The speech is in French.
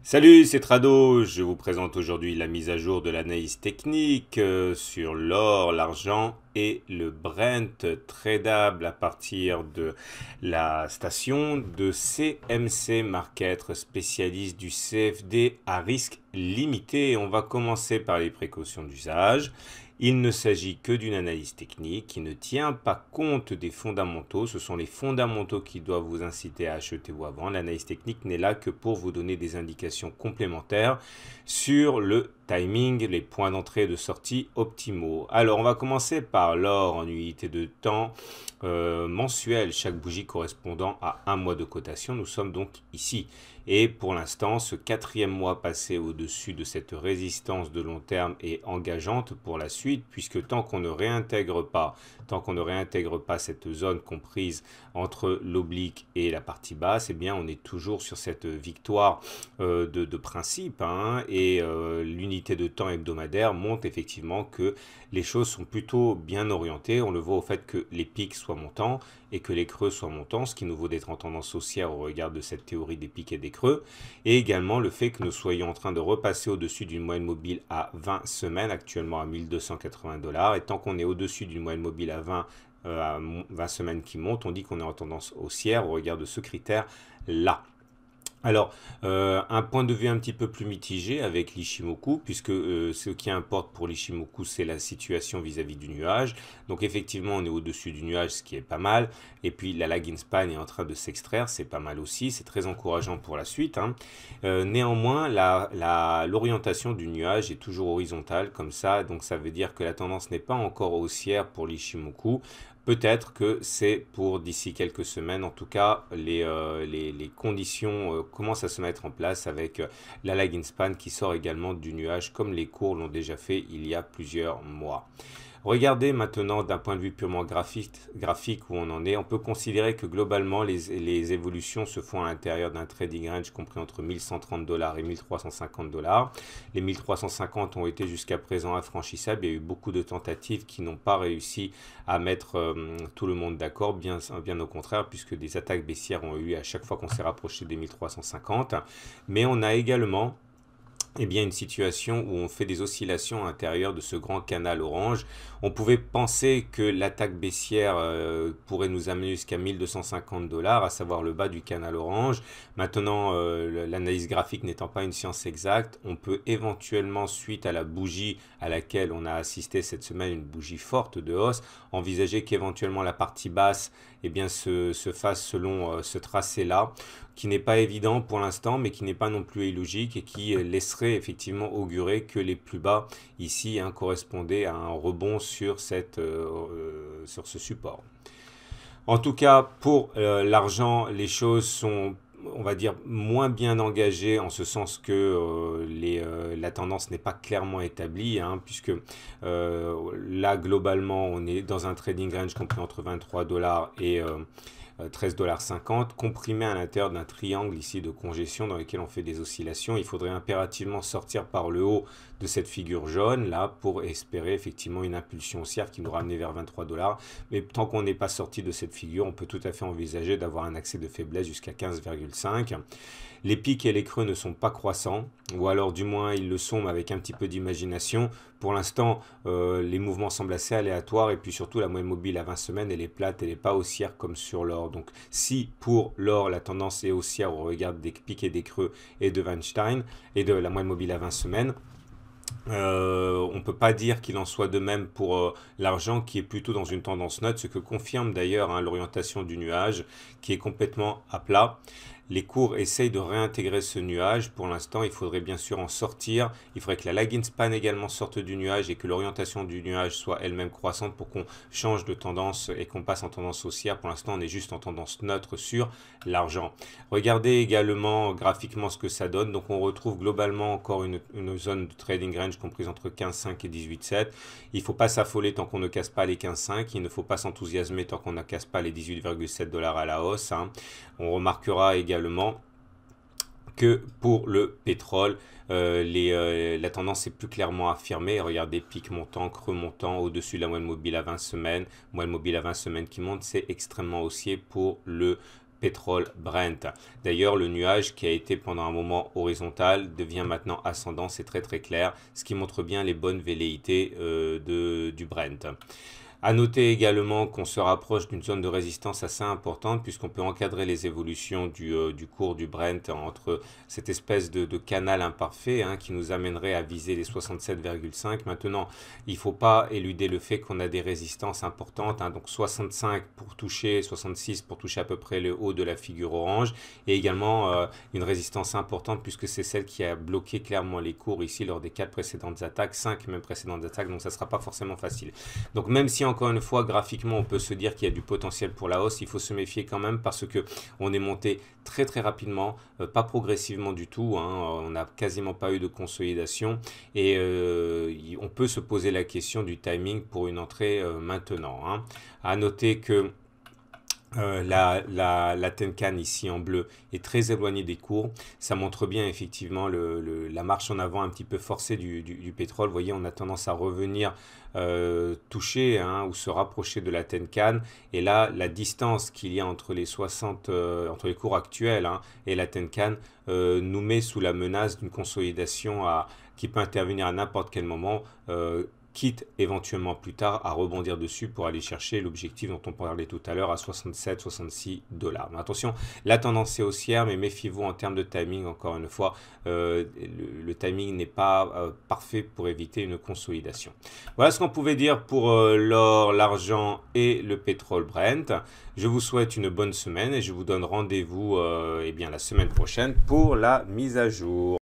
Salut, c'est Trado. Je vous présente aujourd'hui la mise à jour de l'analyse technique sur l'or, l'argent et le Brent tradable à partir de la station de CMC Market, spécialiste du CFD à risque limité. On va commencer par les précautions d'usage. Il ne s'agit que d'une analyse technique qui ne tient pas compte des fondamentaux. Ce sont les fondamentaux qui doivent vous inciter à acheter ou à vendre. L'analyse technique n'est là que pour vous donner des indications complémentaires sur le timing, les points d'entrée et de sortie optimaux. Alors, on va commencer par l'or en unité de temps mensuel, chaque bougie correspondant à un mois de cotation. Nous sommes donc ici. Et pour l'instant, ce quatrième mois passé au-dessus de cette résistance de long terme est engageante pour la suite, puisque tant qu'on ne réintègre pas cette zone comprise entre l'oblique et la partie basse, eh bien on est toujours sur cette victoire de principe, hein, et l'unité de temps hebdomadaire montre effectivement que les choses sont plutôt bien orientées. On le voit au fait que les pics soient montants et que les creux soient montants, ce qui nous vaut d'être en tendance haussière au regard de cette théorie des pics et des creux, et également le fait que nous soyons en train de repasser au-dessus d'une moyenne mobile à 20 semaines, actuellement à 1280 $, et tant qu'on est au-dessus d'une moyenne mobile à 20 semaines qui monte, on dit qu'on est en tendance haussière au regard de ce critère-là. Alors, un point de vue un petit peu plus mitigé avec l'Ishimoku, puisque ce qui importe pour l'Ishimoku, c'est la situation vis-à-vis du nuage. Donc effectivement, on est au-dessus du nuage, ce qui est pas mal. Et puis la lagging span est en train de s'extraire, c'est pas mal aussi. C'est très encourageant pour la suite, hein. Néanmoins, l'orientation du nuage est toujours horizontale, comme ça. Donc ça veut dire que la tendance n'est pas encore haussière pour l'Ishimoku. Peut-être que c'est pour d'ici quelques semaines. En tout cas, les conditions commencent à se mettre en place avec la lagging span qui sort également du nuage comme les cours l'ont déjà fait il y a plusieurs mois. Regardez maintenant d'un point de vue purement graphique où on en est. On peut considérer que globalement les évolutions se font à l'intérieur d'un trading range compris entre 1130 $ et 1350 $. Les 1350 ont été jusqu'à présent infranchissables. Il y a eu beaucoup de tentatives qui n'ont pas réussi à mettre tout le monde d'accord, bien au contraire, puisque des attaques baissières ont eu à chaque fois qu'on s'est rapproché des 1350. Mais on a également une situation où on fait des oscillations à l'intérieur de ce grand canal orange. On pouvait penser que l'attaque baissière pourrait nous amener jusqu'à 1250 $, à savoir le bas du canal orange. Maintenant, l'analyse graphique n'étant pas une science exacte, on peut éventuellement, suite à la bougie à laquelle on a assisté cette semaine, une bougie forte de hausse, envisager qu'éventuellement la partie basse se fasse selon ce tracé-là, qui n'est pas évident pour l'instant, mais qui n'est pas non plus illogique et qui laisserait effectivement augurer que les plus bas ici correspondaient à un rebond sur ce support. En tout cas, pour l'argent, les choses sont, on va dire, moins bien engagées en ce sens que la tendance n'est pas clairement établie, hein, puisque là, globalement, on est dans un trading range compris entre 23 $ et 13,50 $, comprimé à l'intérieur d'un triangle ici de congestion dans lequel on fait des oscillations. Il faudrait impérativement sortir par le haut de cette figure jaune là pour espérer effectivement une impulsion haussière qui nous ramenait vers 23 $. Mais tant qu'on n'est pas sorti de cette figure, on peut tout à fait envisager d'avoir un accès de faiblesse jusqu'à 15,5 $. Les pics et les creux ne sont pas croissants, ou alors du moins ils le sont mais avec un petit peu d'imagination. Pour l'instant, les mouvements semblent assez aléatoires et puis surtout la moyenne mobile à 20 semaines, elle est plate, elle n'est pas haussière comme sur l'or. Donc si pour l'or, la tendance est haussière au regard des pics et des creux et de Weinstein et de la moyenne mobile à 20 semaines, on ne peut pas dire qu'il en soit de même pour l'argent qui est plutôt dans une tendance neutre, ce que confirme d'ailleurs l'orientation du nuage qui est complètement à plat. Les cours essayent de réintégrer ce nuage. Pour l'instant, il faudrait bien sûr en sortir. Il faudrait que la lagging span également sorte du nuage et que l'orientation du nuage soit elle-même croissante pour qu'on change de tendance et qu'on passe en tendance haussière. Pour l'instant, on est juste en tendance neutre sur l'argent. Regardez également graphiquement ce que ça donne. Donc, on retrouve globalement encore une zone de trading range comprise entre 15,5 et 18,7. Il ne faut pas s'affoler tant qu'on ne casse pas les 15,5. Il ne faut pas s'enthousiasmer tant qu'on ne casse pas les 18,7 $ à la hausse, hein. On remarquera également que pour le pétrole, la tendance est plus clairement affirmée. Regardez, pic montant, creux montant, au-dessus de la moyenne mobile à 20 semaines. Moyenne mobile à 20 semaines qui monte, c'est extrêmement haussier pour le pétrole Brent. D'ailleurs, le nuage qui a été pendant un moment horizontal devient maintenant ascendant, c'est très très clair, ce qui montre bien les bonnes velléités du Brent. À noter également qu'on se rapproche d'une zone de résistance assez importante puisqu'on peut encadrer les évolutions du cours du Brent entre cette espèce de canal imparfait qui nous amènerait à viser les 67,5. Maintenant, il ne faut pas éluder le fait qu'on a des résistances importantes, donc 65 pour toucher, 66 pour toucher à peu près le haut de la figure orange et également une résistance importante puisque c'est celle qui a bloqué clairement les cours ici lors des 4 précédentes attaques, 5 même précédentes attaques, donc ça ne sera pas forcément facile. Donc même si encore une fois, graphiquement, on peut se dire qu'il y a du potentiel pour la hausse. Il faut se méfier quand même parce que on est monté très très rapidement, pas progressivement du tout. On n'a quasiment pas eu de consolidation et on peut se poser la question du timing pour une entrée maintenant. À noter que la Tenkan ici en bleu est très éloignée des cours. Ça montre bien effectivement la marche en avant un petit peu forcée du pétrole. Vous voyez, on a tendance à revenir toucher ou se rapprocher de la Tenkan. Et là, la distance qu'il y a entre les 60, entre les cours actuels et la Tenkan nous met sous la menace d'une consolidation qui peut intervenir à n'importe quel moment. Quitte éventuellement plus tard à rebondir dessus pour aller chercher l'objectif dont on parlait tout à l'heure à 67-66 $. Mais attention, la tendance est haussière, mais méfiez-vous en termes de timing, encore une fois, le timing n'est pas parfait pour éviter une consolidation. Voilà ce qu'on pouvait dire pour l'or, l'argent et le pétrole Brent. Je vous souhaite une bonne semaine et je vous donne rendez-vous la semaine prochaine pour la mise à jour.